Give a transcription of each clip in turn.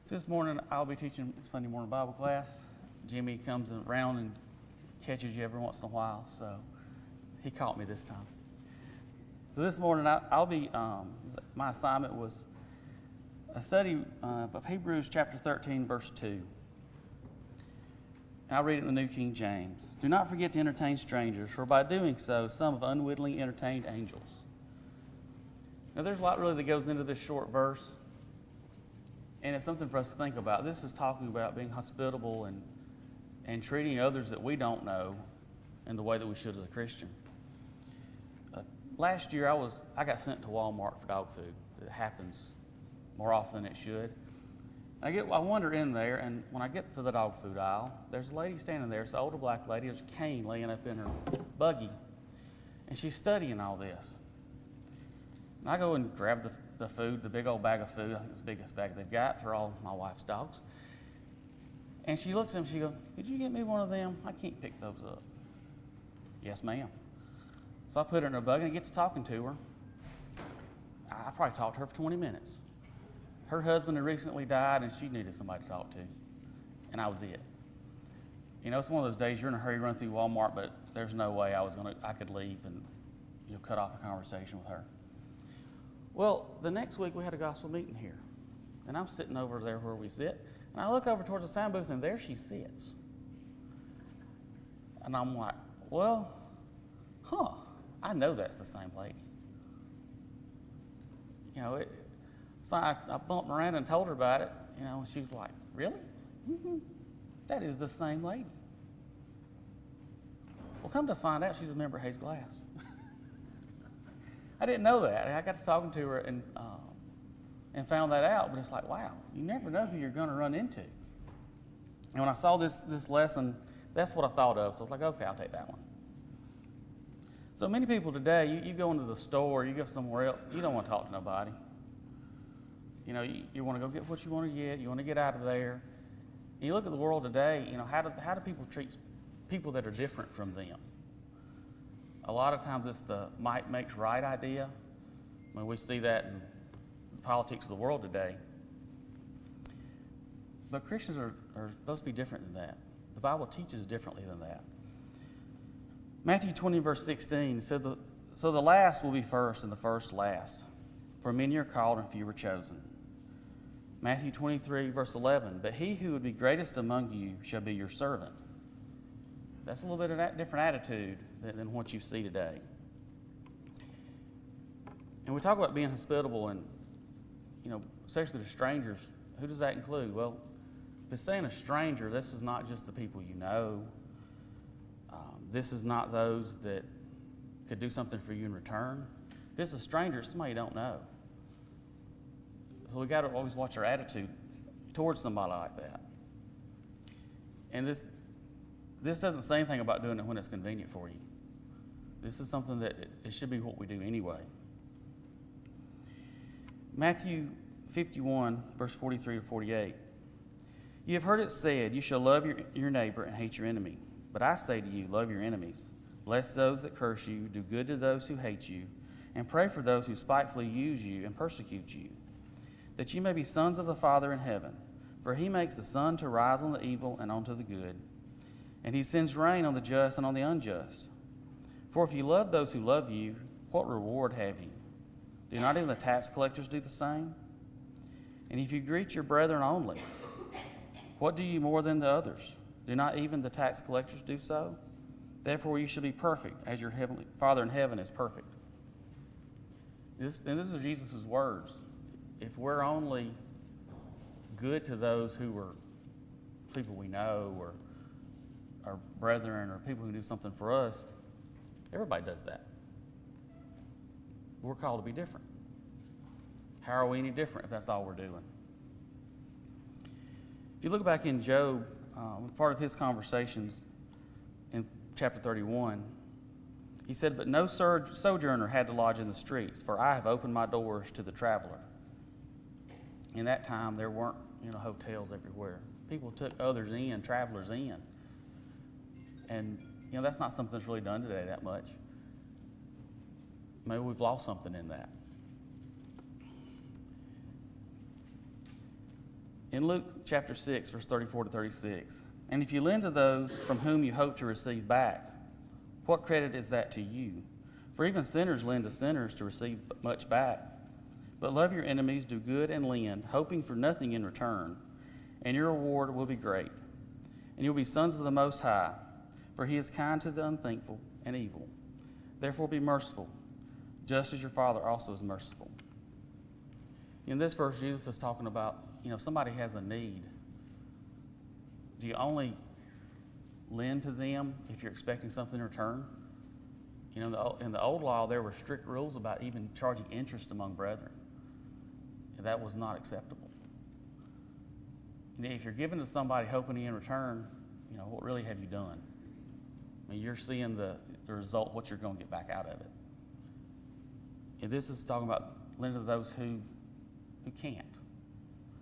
So this morning I'll be teaching Sunday morning Bible class. Jimmy comes around and catches you every once in a while, so he caught me this time. So this morning I'll be, my assignment was a study of Hebrews chapter 13, verse 2. And I'll read it in the New King James. Do not forget to entertain strangers, for by doing so, some have unwittingly entertained angels. Now there's a lot really that goes into this short verse. And it's something for us to think about. This is talking about being hospitable and treating others that we don't know in the way that we should as a Christian. Last year, I got sent to Walmart for dog food. It happens more often than it should. I wander in there, and when I get to the dog food aisle, there's a lady standing there. It's an older black lady. There's a cane laying up in her buggy, and she's studying all this. And I go and grab the food, the big old bag of food. I think it's the biggest bag they've got for all my wife's dogs. And she looks at him, she goes, "Could you get me one of them? I can't pick those up." "Yes, ma'am." So I put her in her buggy and I get to talking to her. I probably talked to her for 20 minutes. Her husband had recently died and she needed somebody to talk to. And I was it. You know, it's one of those days you're in a hurry to run through Walmart, but there's no way I could leave and cut off a conversation with her. Well, the next week we had a gospel meeting here. And I'm sitting over there where we sit. And I look over towards the sound booth and there she sits. And I'm like, well, I know that's the same lady. You know, so I bumped around and told her about it. You know, and she's like, "Really? Mm-hmm. That is the same lady." Well, come to find out, she's a member of Hayes Glass. I didn't know that. I got to talking to her and found that out. But it's like, wow, you never know who you're going to run into. And when I saw this lesson, that's what I thought of. So I was like, okay, I'll take that one. So many people today, you go into the store, you go somewhere else, you don't want to talk to nobody. You know, you want to go get what you want to get. You want to get out of there. And you look at the world today. You know, how do people treat people that are different from them? A lot of times it's the might makes right idea. I mean, we see that in the politics of the world today. But Christians are supposed to be different than that. The Bible teaches differently than that. Matthew 20, verse 16 said, "So the last will be first and the first last. For many are called and few are chosen." Matthew 23, verse 11, "But he who would be greatest among you shall be your servant." That's a little bit of that different attitude than what you see today. And we talk about being hospitable and, you know, especially to strangers. Who does that include? Well, if it's saying a stranger, this is not just the people you know. This is not those that could do something for you in return. If it's a stranger, it's somebody you don't know. So we got to always watch our attitude towards somebody like that. And this doesn't say anything about doing it when it's convenient for you. This is something that it should be what we do anyway. Matthew 51, verse 43 to 48. "You have heard it said, you shall love your neighbor and hate your enemy. But I say to you, love your enemies. Bless those that curse you, do good to those who hate you, and pray for those who spitefully use you and persecute you, that you may be sons of the Father in heaven. For he makes the sun to rise on the evil and on to the good, and he sends rain on the just and on the unjust. For if you love those who love you, what reward have you? Do not even the tax collectors do the same? And if you greet your brethren only, what do you more than the others? Do not even the tax collectors do so? Therefore you should be perfect, as your heavenly Father in heaven is perfect." This is Jesus' words. If we're only good to those who are people we know or our brethren or people who do something for us, everybody does that. We're called to be different. How are we any different if that's all we're doing? If you look back in Job, part of his conversations in chapter 31, he said, "But no sojourner had to lodge in the streets, for I have opened my doors to the traveler." In that time, there weren't hotels everywhere. People took others in, travelers in. And that's not something that's really done today that much. Maybe we've lost something in that. In Luke chapter 6, verse 34 to 36, and if you lend to those from whom you hope to receive back, what credit is that to you? For even sinners lend to sinners to receive much back. But love your enemies, do good and lend, hoping for nothing in return, and your reward will be great. And you'll be sons of the Most High, for he is kind to the unthankful and evil. Therefore be merciful, just as your Father also is merciful. In this verse, Jesus is talking about, somebody has a need. Do you only lend to them if you're expecting something in return? In the old law, there were strict rules about even charging interest among brethren. And that was not acceptable. If you're giving to somebody hoping in return, what really have you done? You're seeing the result, what you're going to get back out of it. And this is talking about lending to those who can't,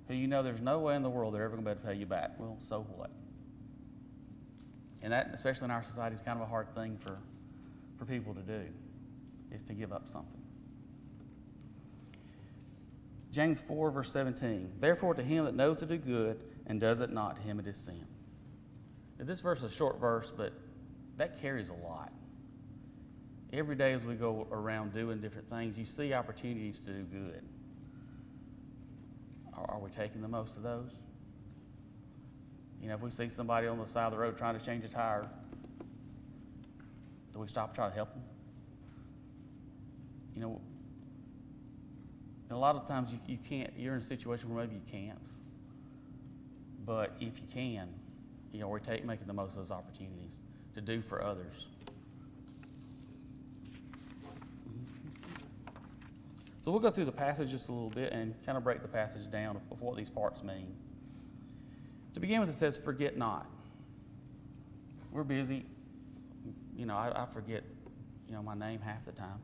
who there's no way in the world they're ever going to be able to pay you back. Well, so what? And that, especially in our society, is kind of a hard thing for people to do, is to give up something. James 4, verse 17, therefore to him that knows to do good and does it not, to him it is sin. Now, this verse is a short verse, but that carries a lot. Every day as we go around doing different things, you see opportunities to do good. Are we taking the most of those? If we see somebody on the side of the road trying to change a tire, do we stop and try to help them? A lot of times you can't, you're in a situation where maybe you can't. But if you can, we're making the most of those opportunities to do for others. So we'll go through the passage just a little bit and kind of break the passage down of what these parts mean. To begin with, it says, forget not. We're busy. I forget, my name half the time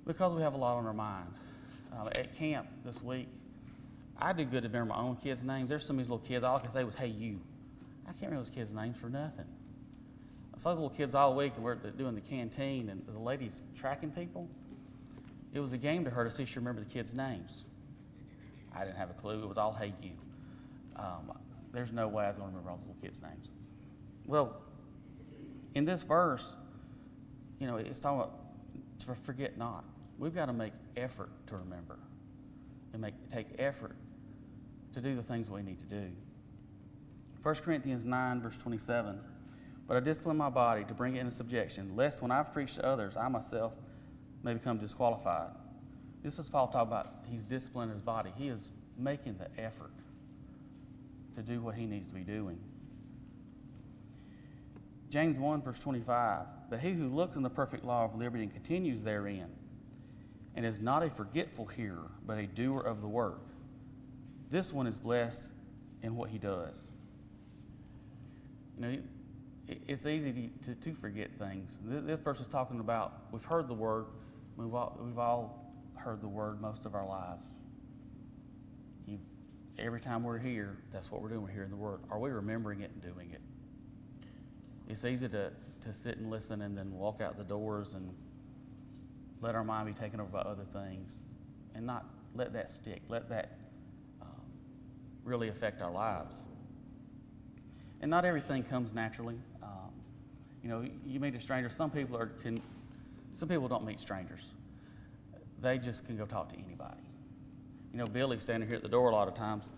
because we have a lot on our mind. At camp this week, I do good to remember my own kids' names. There's some of these little kids, all I can say was, hey, you. I can't remember those kids' names for nothing. I saw the little kids all week, and we're doing the canteen, and the lady's tracking people. It was a game to her to see if she remembered the kids' names. I didn't have a clue. It was all, hey, you. There's no way I was going to remember all the little kids' names. Well, in this verse, it's talking about to forget not. We've got to make effort to remember and take effort to do the things we need to do. 1 Corinthians 9, verse 27, but I discipline my body to bring it into subjection, lest when I've preached to others, I myself may become disqualified. This is Paul talking about. He's disciplining his body. He is making the effort to do what he needs to be doing. James 1, verse 25, but he who looks in the perfect law of liberty and continues therein, and is not a forgetful hearer, but a doer of the work, this one is blessed in what he does. It's easy to forget things. This verse is talking about, we've heard the word, we've all heard the word most of our lives. Every time we're here, that's what we're doing, we're hearing the word. Are we remembering it and doing it? It's easy to sit and listen and then walk out the doors and let our mind be taken over by other things and not let that stick, let that really affect our lives. And not everything comes naturally. You meet a stranger. Some people don't meet strangers. They just can go talk to anybody. Billy's standing here at the door a lot of times.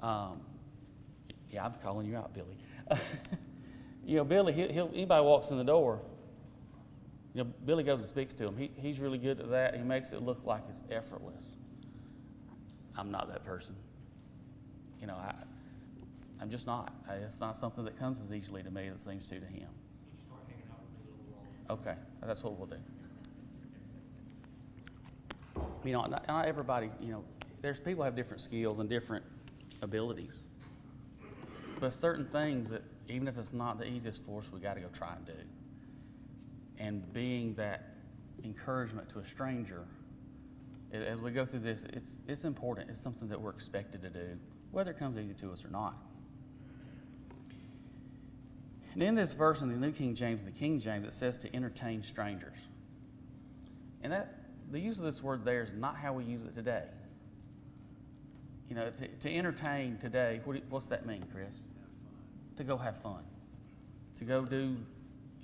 Yeah, I'm calling you out, Billy. Billy, anybody walks in the door, Billy goes and speaks to him. He's really good at that. He makes it look like it's effortless. I'm not that person. I'm just not. It's not something that comes as easily to me as it seems to him. Okay, that's what we'll do. Not everybody, there's people who have different skills and different abilities. But certain things that, even if it's not the easiest for us, we got to go try and do. And being that encouragement to a stranger, as we go through this, it's important. It's something that we're expected to do, whether it comes easy to us or not. And in this verse in the New King James and the King James, it says to entertain strangers. And the use of this word there is not how we use it today. You know, to entertain today, what's that mean, Chris? To go have fun, to go do,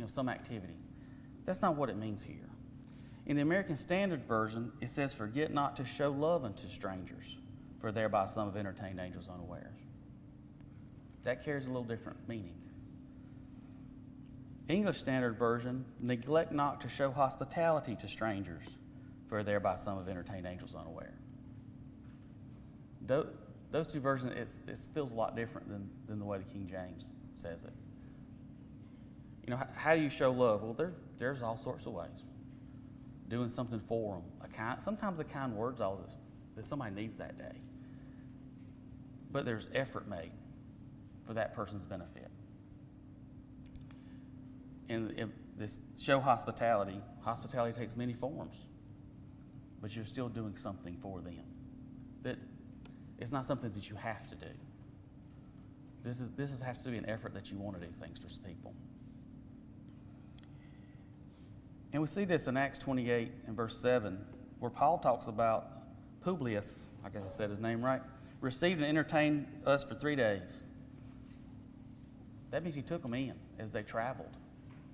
some activity. That's not what it means here. In the American Standard Version, it says, "Forget not to show love unto strangers, for thereby some have entertained angels unawares." That carries a little different meaning. English Standard Version, "Neglect not to show hospitality to strangers, for thereby some have entertained angels unaware." Those two versions, it feels a lot different than the way the King James says it. How do you show love? Well, there's all sorts of ways. Doing something for them. Sometimes a kind word's all this that somebody needs that day. But there's effort made for that person's benefit. And if this show hospitality takes many forms, but you're still doing something for them. That it's not something that you have to do. This has to be an effort that you want to do things for people. And we see this in Acts 28 and verse 7, where Paul talks about Publius, I guess I said his name right, received and entertained us for 3 days. That means he took them in as they traveled.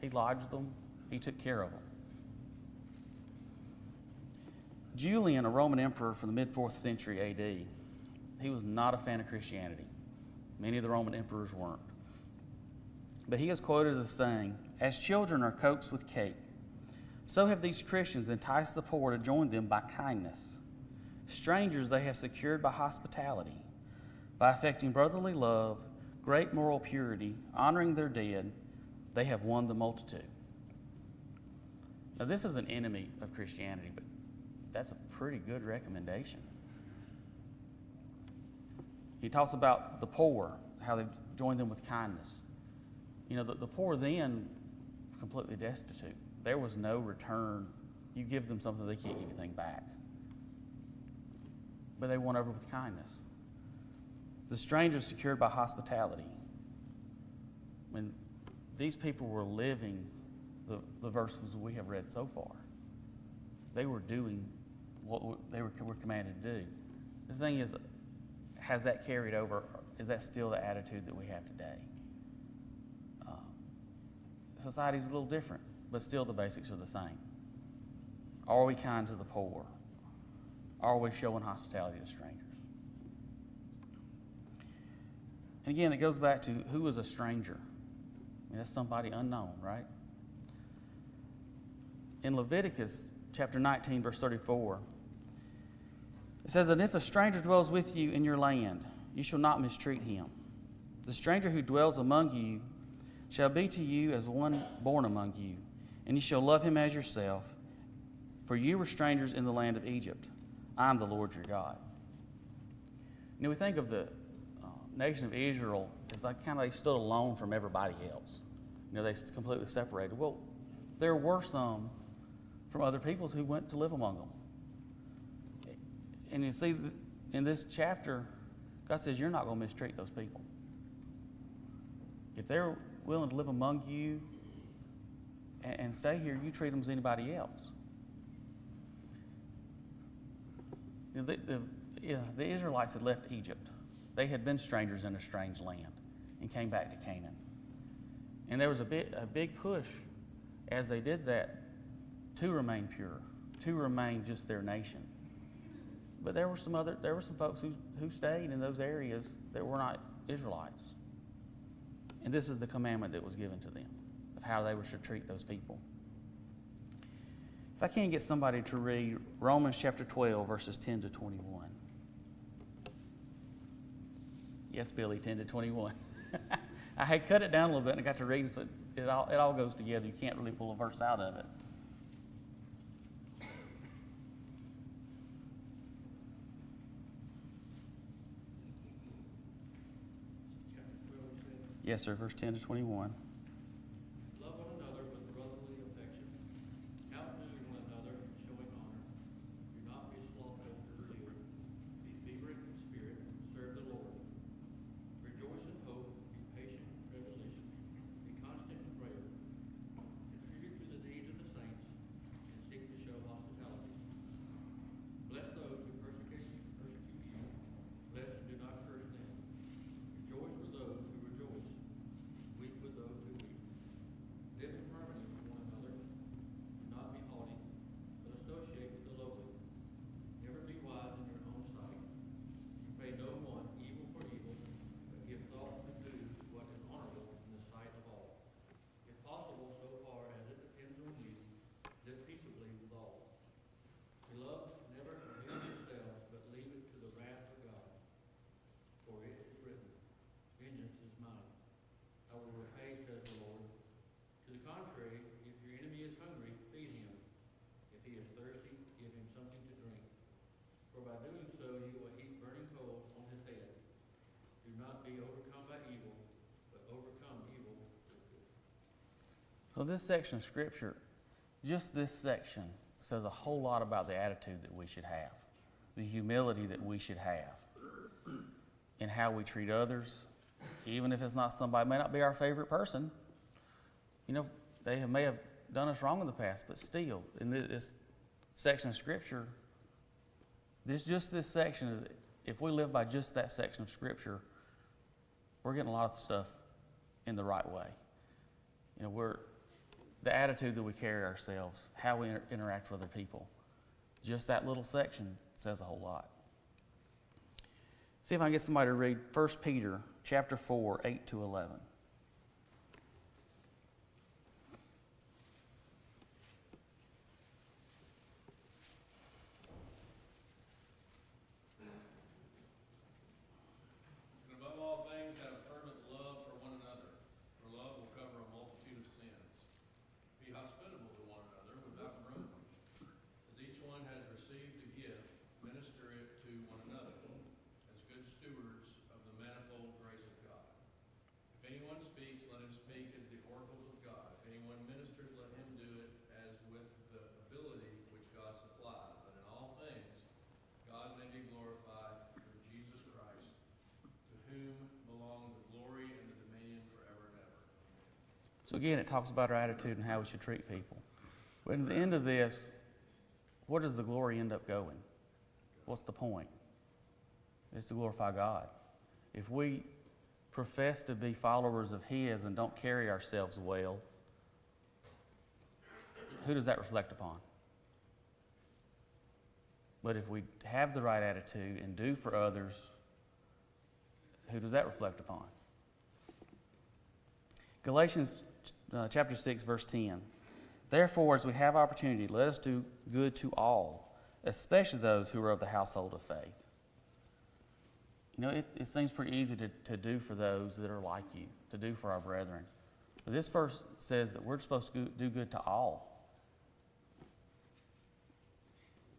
He lodged them. He took care of them. Julian, a Roman emperor from the mid-4th century AD, he was not a fan of Christianity. Many of the Roman emperors weren't. But he is quoted as saying, "As children are coaxed with cake, so have these Christians enticed the poor to join them by kindness. Strangers they have secured by hospitality, by affecting brotherly love, great moral purity, honoring their dead, they have won the multitude." Now, this is an enemy of Christianity, but that's a pretty good recommendation. He talks about the poor, how they've joined them with kindness. The poor then were completely destitute. There was no return. You give them something, they can't give anything back. But they won over with kindness. The strangers secured by hospitality. When these people were living the verses we have read so far, they were doing what they were commanded to do. The thing is, has that carried over? Is that still the attitude that we have today? Society's a little different, but still the basics are the same. Are we kind to the poor? Are we showing hospitality to strangers? And again, it goes back to who is a stranger? That's somebody unknown, right? In Leviticus chapter 19, verse 34, it says, "And if a stranger dwells with you in your land, you shall not mistreat him. The stranger who dwells among you shall be to you as one born among you, and you shall love him as yourself, for you were strangers in the land of Egypt. I am the Lord your God." We think of the nation of Israel as like kind of they stood alone from everybody else. They completely separated. Well, there were some from other peoples who went to live among them. And you see, in this chapter, God says you're not going to mistreat those people. If they're willing to live among you and stay here, you treat them as anybody else. The Israelites had left Egypt. They had been strangers in a strange land and came back to Canaan. And there was a big push as they did that to remain pure, to remain just their nation. But there were some folks who stayed in those areas that were not Israelites. And this is the commandment that was given to them of how they were to treat those people. If I can't get somebody to read Romans chapter 12, verses 10 to 21. Yes, Billy, 10 to 21. I had cut it down a little bit and I got to read it, so it all goes together. You can't really pull a verse out of it. Yes, sir, verse 10 to 21. Love one another with brotherly affection. Outdo one another in showing honor. Do not be slothful in zeal. Be fervent in spirit. Serve the Lord. Rejoice in hope. Be patient in tribulation. Be constant in prayer. Contribute to the needs of the saints and seek to show hospitality. Bless those who persecute you. Bless not be overcome by evil, but overcome evil with good. So this section of Scripture, just this section, says a whole lot about the attitude that we should have, the humility that we should have, in how we treat others, even if it's not somebody, may not be our favorite person. You know, may have done us wrong in the past, but still, in this section of Scripture, this section, if we live by just that section of Scripture, we're getting a lot of stuff in the right way. You know, the attitude that we carry ourselves, how we interact with other people. Just that little section says a whole lot. See if I can get somebody to read 1 Peter chapter 4, 8 to 11. And above all things, have fervent love for one another, for love will cover a multitude of sins. Be hospitable to one another without grumbling. As each one has received a gift, minister it to one another, as good stewards of the manifold grace of God. If anyone speaks, let him speak as the oracles of God. If anyone ministers, let him do it as with the ability which God supplies, that in all things God may be glorified through Jesus Christ, to whom belong the glory and the dominion forever and ever. So again, it talks about our attitude and how we should treat people. But at the end of this, where does the glory end up going? What's the point? It's to glorify God. If we profess to be followers of His and don't carry ourselves well, who does that reflect upon? But if we have the right attitude and do for others, who does that reflect upon? Galatians chapter 6, verse 10. Therefore, as we have opportunity, let us do good to all, especially those who are of the household of faith. You know, it seems pretty easy to do for those that are like you, to do for our brethren. But this verse says that we're supposed to do good to all.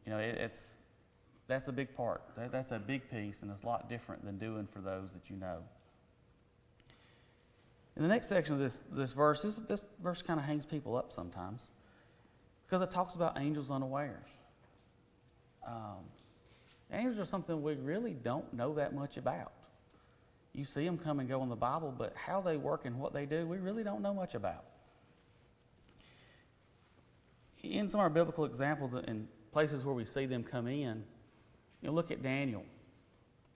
You know, that's a big part. That's a big piece, and it's a lot different than doing for those that you know. In the next section of this verse, this verse kind of hangs people up sometimes because it talks about angels unawares. Angels are something we really don't know that much about. You see them come and go in the Bible, but how they work and what they do, we really don't know much about. In some of our biblical examples and places where we see them come in, look at Daniel.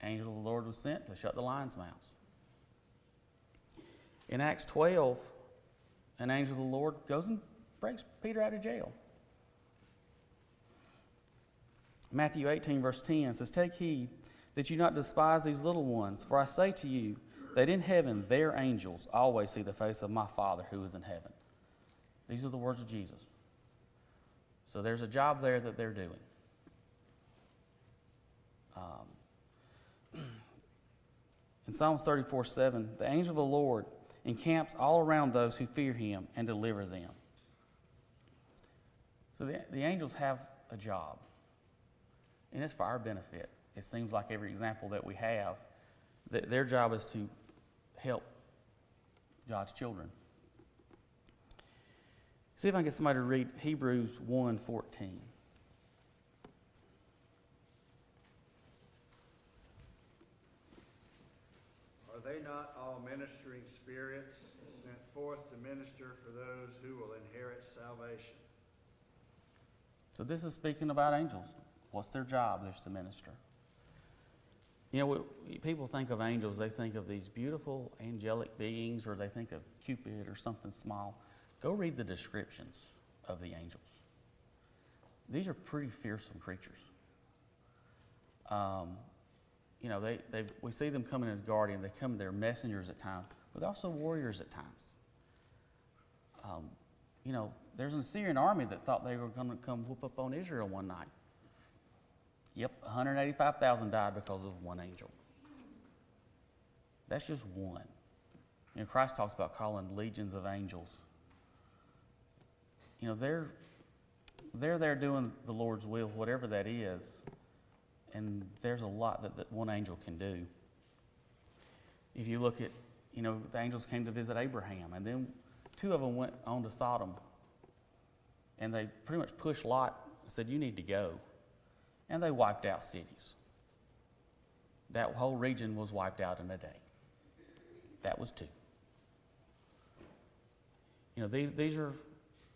Angel of the Lord was sent to shut the lions' mouths. In Acts 12, an angel of the Lord goes and breaks Peter out of jail. Matthew 18, verse 10 says, "Take heed that you not despise these little ones, for I say to you that in heaven their angels always see the face of my Father who is in heaven." These are the words of Jesus. So there's a job there that they're doing. In Psalms 34:7, the angel of the Lord encamps all around those who fear Him and deliver them. So the angels have a job, and it's for our benefit. It seems like every example that we have, that their job is to help God's children. See if I can get somebody to read Hebrews 1:14. Are they not all ministering spirits sent forth to minister for those who will inherit salvation? So this is speaking about angels. What's their job? They're to minister. People think of angels, they think of these beautiful angelic beings, or they think of Cupid or something small. Go read the descriptions of the angels. These are pretty fearsome creatures. We see them coming as guardian. They come, they're messengers at times, but they're also warriors at times. There's an Assyrian army that thought they were going to come whoop up on Israel one night. Yep, 185,000 died because of one angel. That's just one. Christ talks about calling legions of angels. They're there doing the Lord's will, whatever that is. And there's a lot that one angel can do. If you look at, the angels came to visit Abraham, and then 2 of them went on to Sodom, and they pretty much pushed Lot and said, you need to go. And they wiped out cities. That whole region was wiped out in a day. That was 2.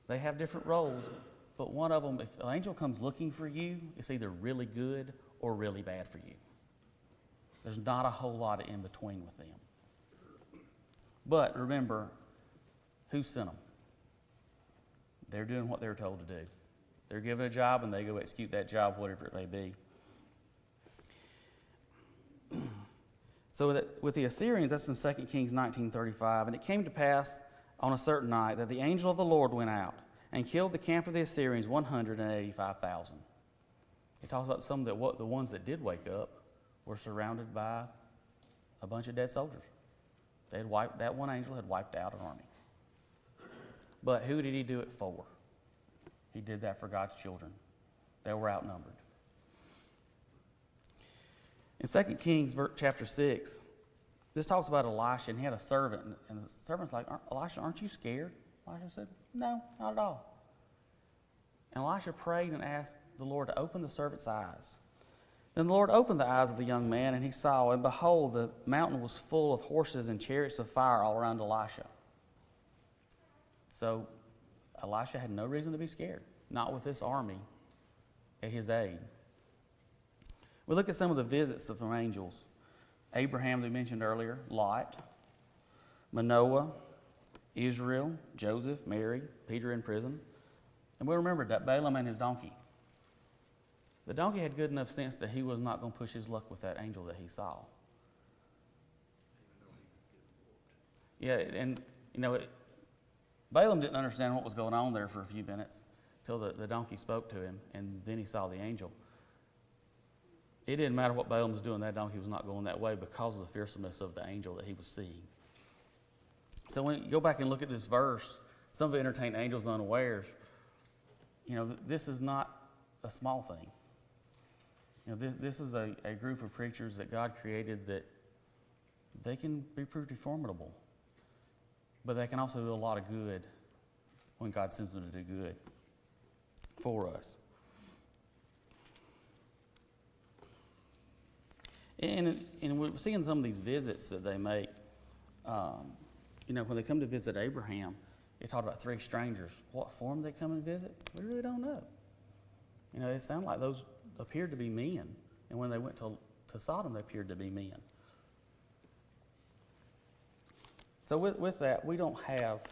They have different roles, but one of them, if an angel comes looking for you, it's either really good or really bad for you. There's not a whole lot of in between with them. But remember, who sent them? They're doing what they're told to do. They're given a job and they go execute that job, whatever it may be. So with the Assyrians, that's in 2 Kings 19:35, and it came to pass on a certain night that the angel of the Lord went out and killed the camp of the Assyrians 185,000. It talks about the ones that did wake up were surrounded by a bunch of dead soldiers. That one angel had wiped out an army. But who did he do it for? He did that for God's children. They were outnumbered. In 2 Kings chapter 6, this talks about Elisha, and he had a servant, and the servant's like, Elisha, aren't you scared? Elisha said, no, not at all. And Elisha prayed and asked the Lord to open the servant's eyes. Then the Lord opened the eyes of the young man, and he saw, and behold, the mountain was full of horses and chariots of fire all around Elisha. So Elisha had no reason to be scared, not with this army at his aid. We look at some of the visits of some angels. Abraham, we mentioned earlier, Lot, Manoah, Israel, Joseph, Mary, Peter in prison. And we remembered that Balaam and his donkey. The donkey had good enough sense that he was not going to push his luck with that angel that he saw. Yeah, and Balaam didn't understand what was going on there for a few minutes till the donkey spoke to him, and then he saw the angel. It didn't matter what Balaam was doing, that donkey was not going that way because of the fearsomeness of the angel that he was seeing. So when you go back and look at this verse, some of it entertain angels unawares. This is not a small thing. This is a group of creatures that God created that they can be pretty formidable, but they can also do a lot of good when God sends them to do good for us. And we're seeing some of these visits that they make. When they come to visit Abraham, they talk about 3 strangers. What form they come and visit? We really don't know. It sounded like those appeared to be men. And when they went to Sodom, they appeared to be men. So with that, we don't have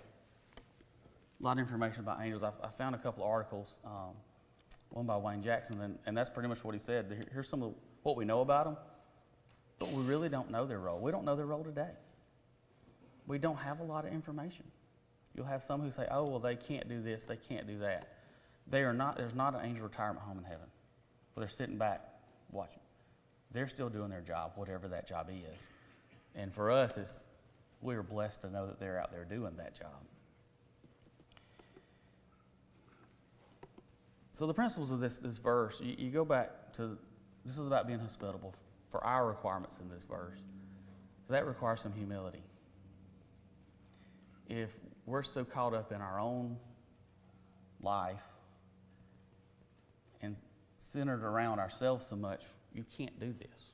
a lot of information about angels. I found a couple of articles, one by Wayne Jackson, and that's pretty much what he said. Here's some of what we know about them, but we really don't know their role. We don't know their role today. We don't have a lot of information. You'll have some who say, oh, well, they can't do this, they can't do that. There's not an angel retirement home in heaven where they're sitting back watching. They're still doing their job, whatever that job is. And for us, we are blessed to know that they're out there doing that job. So the principles of this verse, you go back to, this is about being hospitable for our requirements in this verse. So that requires some humility. If we're so caught up in our own life and centered around ourselves so much, you can't do this.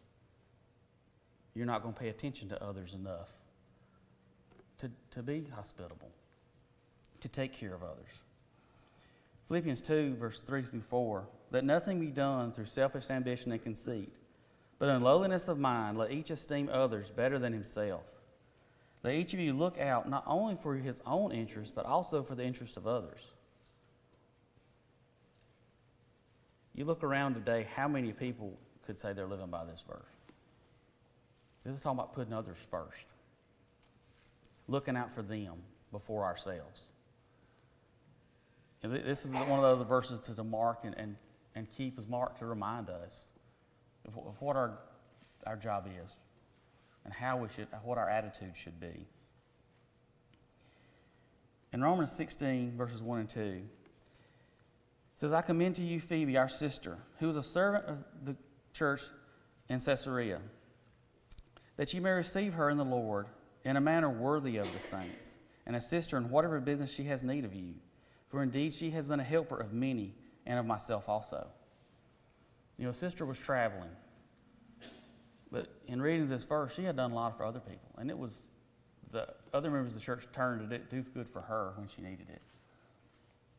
You're not going to pay attention to others enough to be hospitable, to take care of others. Philippians 2, verse 3 through 4, let nothing be done through selfish ambition and conceit, but in lowliness of mind, let each esteem others better than himself. Let each of you look out not only for his own interest, but also for the interest of others. You look around today, how many people could say they're living by this verse? This is talking about putting others first. Looking out for them before ourselves. And this is one of the other verses to mark and keep as marked to remind us of what our job is and what our attitude should be. In Romans 16, verses 1 and 2, it says, I commend to you Phoebe, our sister, who is a servant of the church in Caesarea. that ye may receive her in the Lord in a manner worthy of the saints, and assist her in whatever business she has need of you. For indeed she has been a helper of many, and of myself also. You know, sister was traveling. But in reading this verse, she had done a lot for other people. And it was the other members of the church turned to do good for her when she needed it.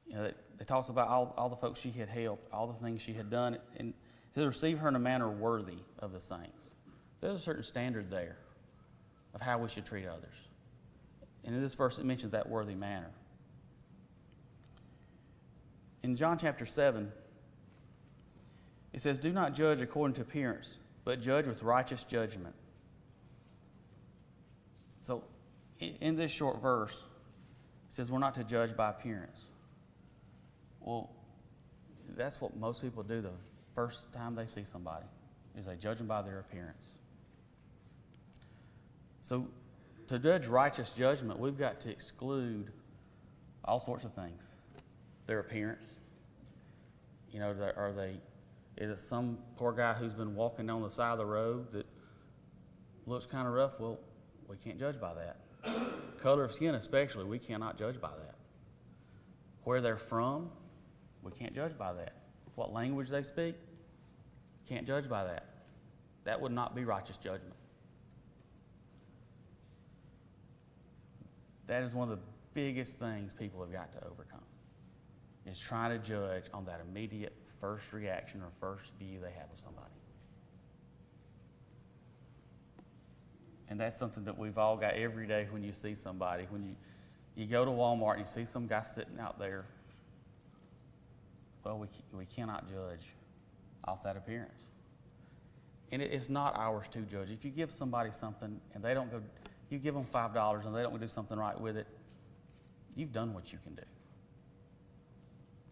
You know, it talks about all the folks she had helped, all the things she had done, and to receive her in a manner worthy of the saints. There's a certain standard there of how we should treat others. And in this verse, it mentions that worthy manner. In John chapter 7, it says, "Do not judge according to appearance, but judge with righteous judgment." So, in this short verse, it says we're not to judge by appearance. Well, that's what most people do the first time they see somebody, is they judge them by their appearance. So, to judge righteous judgment, we've got to exclude all sorts of things. Their appearance. You know, is it some poor guy who's been walking on the side of the road that looks kind of rough? Well, we can't judge by that. Color of skin especially, we cannot judge by that. Where they're from, we can't judge by that. What language they speak, can't judge by that. That would not be righteous judgment. That is one of the biggest things people have got to overcome, is trying to judge on that immediate first reaction or first view they have of somebody. And that's something that we've all got every day when you see somebody. When you go to Walmart and you see some guy sitting out there, well, we cannot judge off that appearance. And it's not ours to judge. If you give somebody something and they don't go, you give them $5 and they don't do something right with it, you've done what you can do.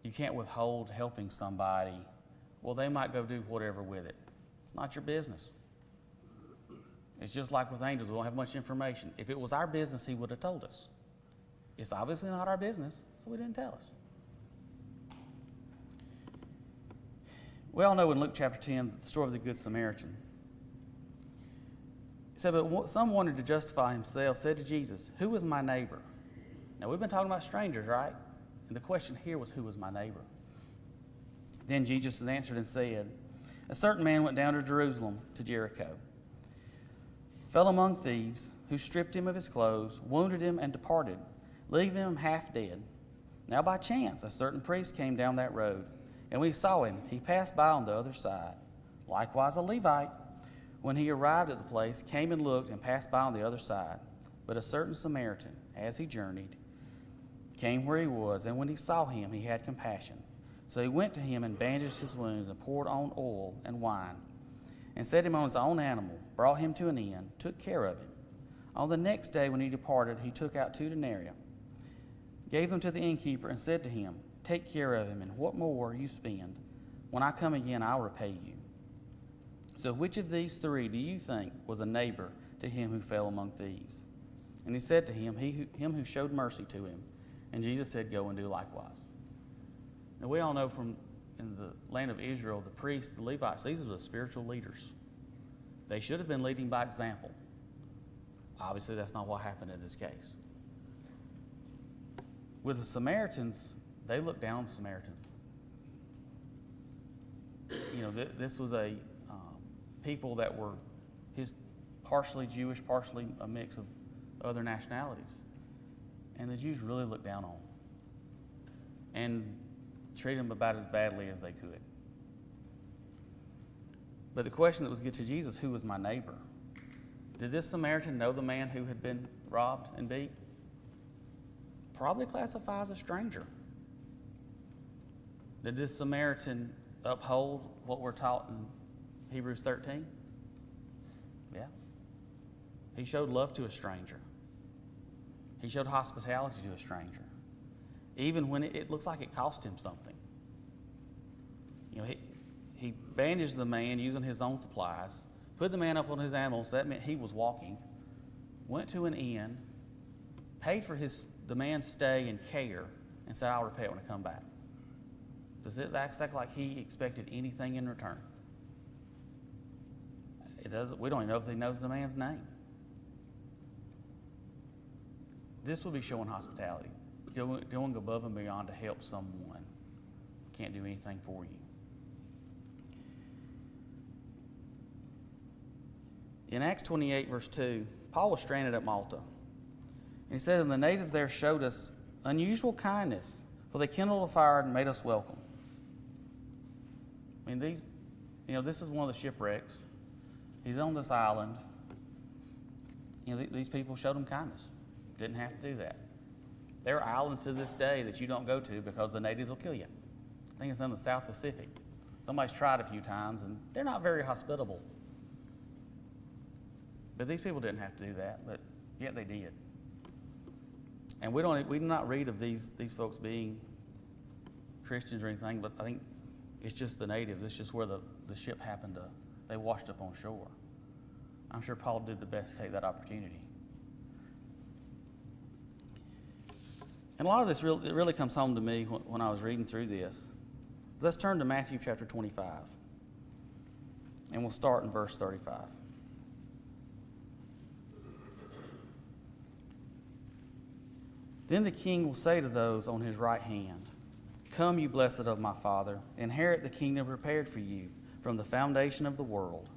You can't withhold helping somebody. Well, they might go do whatever with it. It's not your business. It's just like with angels. We don't have much information. If it was our business, he would have told us. It's obviously not our business, so he didn't tell us. We all know in Luke chapter 10, the story of the Good Samaritan. It said, but some wanted to justify himself, said to Jesus, "Who was my neighbor?" Now, we've been talking about strangers, right? And the question here was, who was my neighbor? Then Jesus answered and said, a certain man went down to Jerusalem, to Jericho, fell among thieves, who stripped him of his clothes, wounded him, and departed, leaving him half dead. Now by chance a certain priest came down that road, and when he saw him, he passed by on the other side. Likewise a Levite, when he arrived at the place, came and looked and passed by on the other side. But a certain Samaritan, as he journeyed, came where he was, and when he saw him, he had compassion. So he went to him and bandaged his wounds and poured on oil and wine, and set him on his own animal, brought him to an inn, took care of him. On the next day when he departed, he took out 2 denarii, gave them to the innkeeper, and said to him, take care of him, and what more you spend, when I come again, I'll repay you. So which of these 3 do you think was a neighbor to him who fell among thieves? And he said to him, him who showed mercy to him. And Jesus said, go and do likewise. Now we all know from in the land of Israel, the priests, the Levites, these were the spiritual leaders. They should have been leading by example. Obviously, that's not what happened in this case. With the Samaritans, they looked down on the Samaritans. You know, this was a people that were partially Jewish, partially a mix of other nationalities. And the Jews really looked down on them and treated them about as badly as they could. But the question that was get to Jesus, who was my neighbor? Did this Samaritan know the man who had been robbed and beat? Probably classify as a stranger. Did this Samaritan uphold what we're taught in Hebrews 13? Yeah. He showed love to a stranger. He showed hospitality to a stranger, even when it looks like it cost him something. You know, he bandaged the man using his own supplies, put the man up on his animals, so that meant he was walking, went to an inn, paid for the man's stay and care, and said, I'll repay it when I come back. Does it act like he expected anything in return? We don't even know if he knows the man's name. This would be showing hospitality, going above and beyond to help someone. Can't do anything for you. In Acts 28, verse 2, Paul was stranded at Malta. And he said, and the natives there showed us unusual kindness, for they kindled a fire and made us welcome. I mean, this is one of the shipwrecks. He's on this island. These people showed him kindness. Didn't have to do that. There are islands to this day that you don't go to because the natives will kill you. I think it's in the South Pacific. Somebody's tried a few times, and they're not very hospitable. But these people didn't have to do that, but yet they did. And we do not read of these folks being Christians or anything, but I think it's just the natives. It's just where the ship happened to, they washed up on shore. I'm sure Paul did the best to take that opportunity. And a lot of this really comes home to me when I was reading through this. Let's turn to Matthew chapter 25, and we'll start in verse 35. Then the king will say to those on his right hand, come, you blessed of my Father, inherit the kingdom prepared for you from the foundation of the world.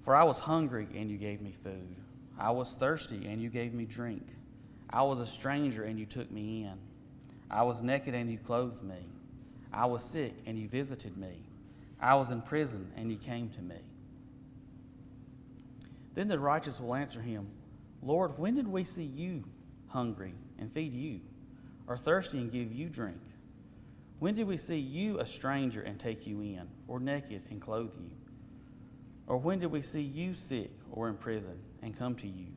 For I was hungry, and you gave me food. I was thirsty, and you gave me drink. I was a stranger, and you took me in. I was naked, and you clothed me. I was sick, and you visited me. I was in prison, and you came to me. Then the righteous will answer him, Lord, when did we see you hungry and feed you, or thirsty and give you drink? When did we see you a stranger and take you in, or naked and clothe you? Or when did we see you sick or in prison and come to you?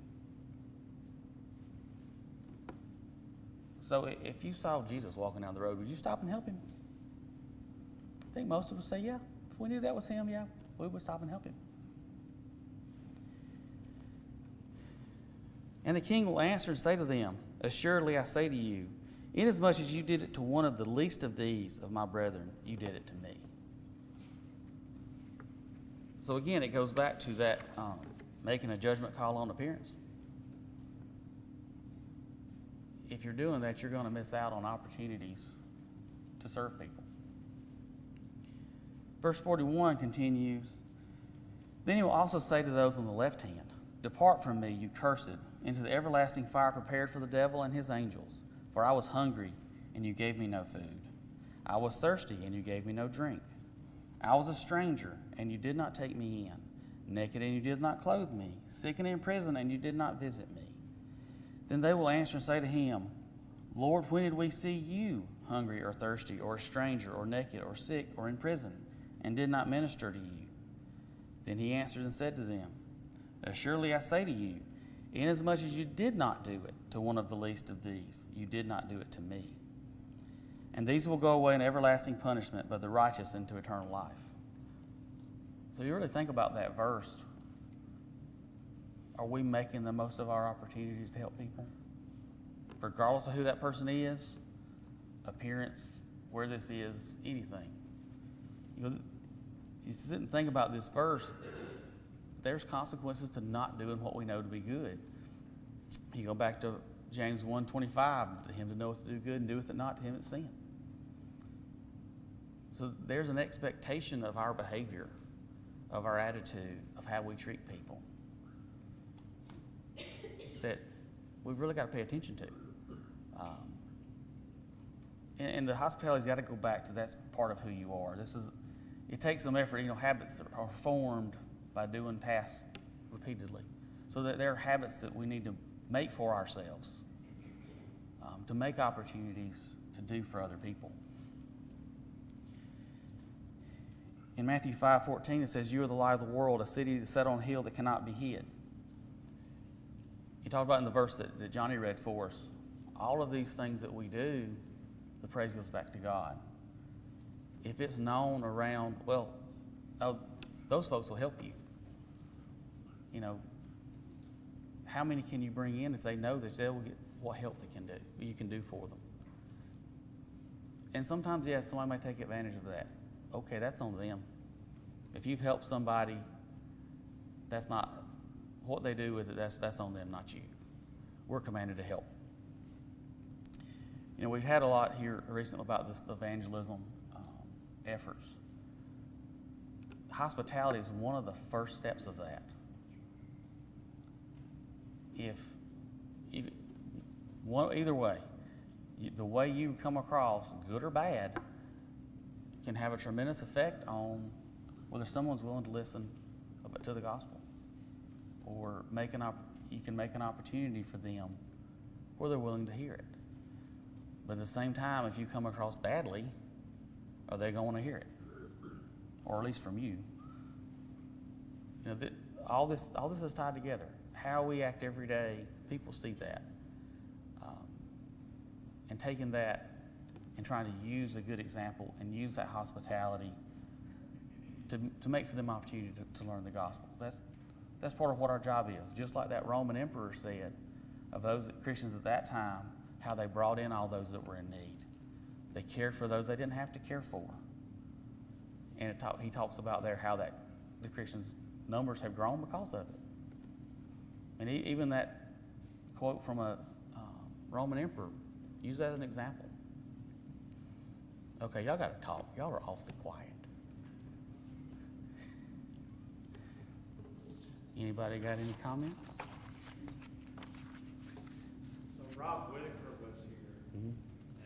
So if you saw Jesus walking down the road, would you stop and help him? I think most of us say, yeah. If we knew that was him, yeah, we would stop and help him. And the king will answer and say to them, assuredly I say to you, inasmuch as you did it to one of the least of these of my brethren, you did it to me. So again, it goes back to that making a judgment call on appearance. If you're doing that, you're going to miss out on opportunities to serve people. Verse 41 continues, then he will also say to those on the left hand, depart from me, you cursed, into the everlasting fire prepared for the devil and his angels. For I was hungry, and you gave me no food. I was thirsty, and you gave me no drink. I was a stranger, and you did not take me in. Naked, and you did not clothe me. Sick and in prison, and you did not visit me. Then they will answer and say to him, Lord, when did we see you hungry or thirsty, or a stranger, or naked, or sick, or in prison, and did not minister to you? Then he answered and said to them, assuredly I say to you, inasmuch as you did not do it to one of the least of these, you did not do it to me. And these will go away in everlasting punishment, but the righteous into eternal life. So you really think about that verse. Are we making the most of our opportunities to help people? Regardless of who that person is, appearance, where this is, anything. You sit and think about this verse. There's consequences to not doing what we know to be good. You go back to James 1:25, to him to know what to do good and doeth it not, to him it's sin. So there's an expectation of our behavior, of our attitude, of how we treat people that we've really got to pay attention to. And the hospitality's got to go back to that's part of who you are. It takes some effort. Habits are formed by doing tasks repeatedly. So that there are habits that we need to make for ourselves, to make opportunities to do for other people. In Matthew 5:14, it says, you are the light of the world, a city that's set on a hill that cannot be hid. You talked about in the verse that Johnny read for us, all of these things that we do, the praise goes back to God. If it's known around, those folks will help you. How many can you bring in if they know that they will get what help you can do for them? And sometimes, somebody may take advantage of that. Okay, that's on them. If you've helped somebody That's not what they do with it. That's on them, not you. We're commanded to help. You know, we've had a lot here recently about this evangelism efforts. Hospitality is one of the first steps of that. Either way, the way you come across, good or bad, can have a tremendous effect on whether someone's willing to listen to the gospel, or you can make an opportunity for them where they're willing to hear it. But at the same time, if you come across badly, are they going to hear it? Or at least from you. You know, all this is tied together. How we act every day, people see that. And taking that and trying to use a good example and use that hospitality to make for them opportunity to learn the gospel. That's part of what our job is. Just like that Roman emperor said of those Christians at that time, how they brought in all those that were in need. They cared for those they didn't have to care for. And he talks about there how that the Christians' numbers have grown because of it. And even that quote from a Roman emperor, use that as an example. Okay, y'all got to talk. Y'all are awfully quiet. Anybody got any comments? So Rob Whitaker was here, Mm-hmm.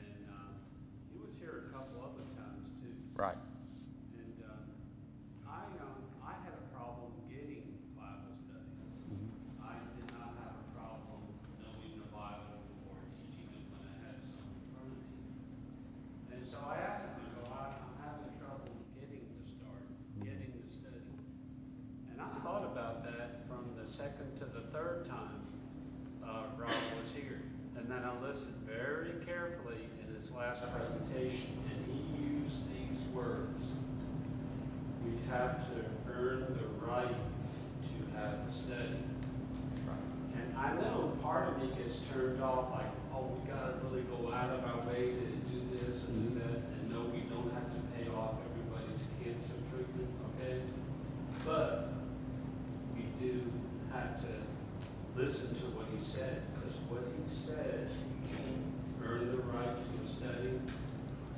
and he was here a couple other times too. Right. And I had a problem getting Bible study. Mm-hmm. I did not have a problem knowing the Bible or teaching it when I had some in front of me. And so I asked him, I go, I'm having trouble getting the study. And I thought about that from the second to the third time Rob was here. And then I listened very carefully in his last presentation, and he used these words. We have to earn the right to have a study. And I know part of me gets turned off, like, oh, we gotta really go out of our way to do this and do that, and no, we don't have to pay off everybody's cancer treatment, okay? But we do have to listen to what he said, because what he said, earn the right to a study,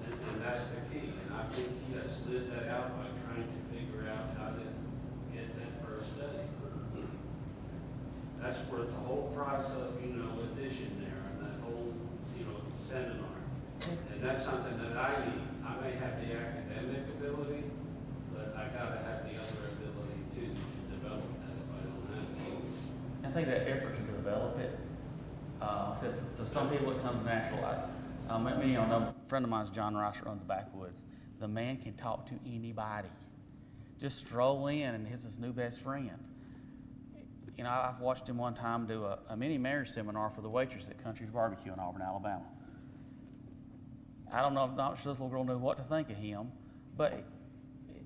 and that's the key. And I think he has lived that out by trying to figure out how to get that first study. That's worth the whole price of, admission there, and that whole, seminar. And that's something that I need. I may have the academic ability, but I gotta have the other ability too to develop that if I don't have it. I think that effort to develop it, so some people it comes natural. Many of y'all know, a friend of mine is John Rice, runs Backwoods. The man can talk to anybody. Just stroll in and he's his new best friend. You know, I've watched him one time do a mini marriage seminar for the waitress at Country's Barbecue in Auburn, Alabama. I don't know, I'm not sure this little girl knew what to think of him, but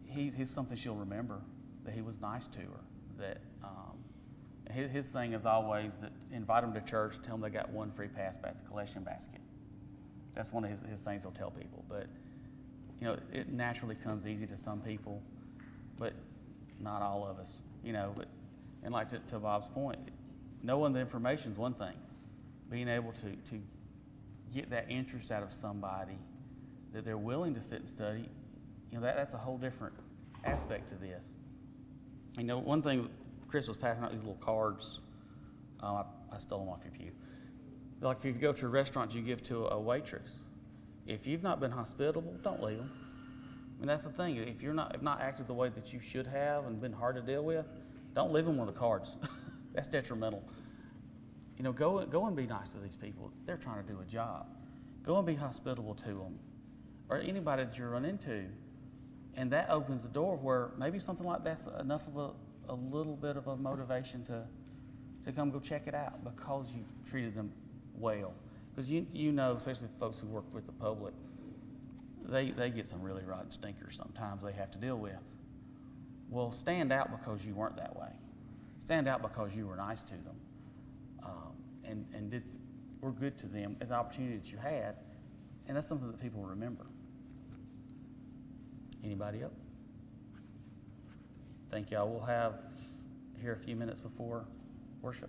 he's something she'll remember, that he was nice to her, that his thing is always that invite them to church, tell them they got one free pass back, the collection basket. That's one of his things he'll tell people. But, it naturally comes easy to some people, but not all of us, and like to Bob's point, knowing the information is one thing. Being able to get that interest out of somebody, that they're willing to sit and study, that's a whole different aspect to this. One thing, Chris was passing out these little cards. I stole them off your pew. Like if you go to a restaurant, you give to a waitress. If you've not been hospitable, don't leave them. That's the thing. If you're not acted the way that you should have and been hard to deal with, don't leave them with the cards. That's detrimental. Go and be nice to these people. They're trying to do a job. Go and be hospitable to them, or anybody that you run into, and that opens the door where maybe something like that's enough of a little bit of a motivation to come go check it out because you've treated them well. Because especially folks who work with the public, they get some really rotten stinkers sometimes they have to deal with. Well, stand out because you weren't that way. Stand out because you were nice to them. And were good to them at the opportunity that you had, and that's something that people remember. Anybody else? Thank y'all. We'll have here a few minutes before worship.